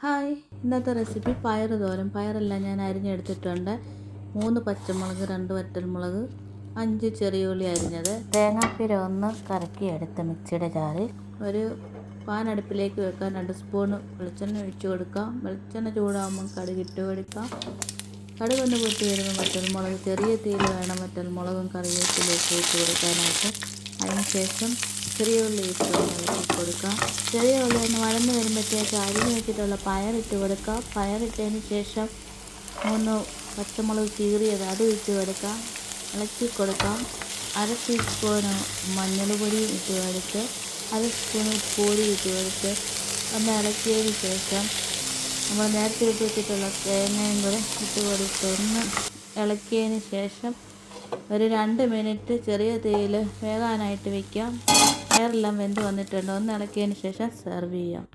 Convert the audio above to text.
Hi, ഇന്നത്തെ recipe പയറ് തോരൻ. പയറെല്ലാം ഞാൻ അരിഞ്ഞെടുത്തിട്ടുണ്ട്. 3 പച്ചമുളക്, 2 വറ്റൽമുളക്, 5 ചെറിയ ഉള്ളി അരിഞ്ഞത്, തേങ്ങാപ്പീര 1 കറക്കിയെടുത്ത മിക്സിയുടെ ജാറിൽ. ഒരു പാൻ അടുപ്പിലേക്ക് വെക്കാൻ 2 സ്പൂൺ വെളിച്ചെണ്ണ ഒഴിച്ചു കൊടുക്കാം. വെളിച്ചെണ്ണ ചൂടാകുമ്പോൾ കടുകിട്ട് കൊടുക്കാം. കടുകൊന്ന് പൊട്ടി വരുമ്പോൾ വറ്റൽമുളക് ചെറിയ തീയിൽ വേണം വറ്റൽമുളകും കറിവേപ്പിലേക്ക് ഇട്ട് കൊടുക്കാനായിട്ട്. അതിനുശേഷം ചെറിയ ഉള്ളി ഇട്ട് ഇളക്കി കൊടുക്കാം. ചെറിയ ഉള്ളി ഒന്ന് വഴന്ന് വരുമ്പോഴത്തേക്ക് അരിഞ്ഞ് വെച്ചിട്ടുള്ള പയറിട്ട് കൊടുക്കാം. പയറിട്ടതിന് ശേഷം 3 പച്ചമുളക് കീറിയത് അതും ഇട്ട് കൊടുക്കാം. ഇളക്കി കൊടുക്കാം. 1/2 ടീസ്പൂണ് മഞ്ഞൾപ്പൊടി ഇട്ട് കൊടുത്ത് 1/2 സ്പൂൺ ഉപ്പുപൊടി ഇട്ട് കൊടുത്ത് ഒന്ന് ഇളക്കിയതിന് ശേഷം നമ്മൾ നേരത്തെ ഇട്ട് വെച്ചിട്ടുള്ള തേങ്ങയും കൂടെ ഇട്ട് കൊടുത്ത് ഒന്ന് ഇളക്കിയതിന് ശേഷം ഒരു 2 മിനിറ്റ് ചെറിയ തീയിൽ വേകാനായിട്ട് വയ്ക്കാം. പയറെല്ലാം വെന്ത് വന്നിട്ടുണ്ട്. ഒന്ന് ഇളക്കിയതിന് ശേഷം സെർവ് ചെയ്യാം.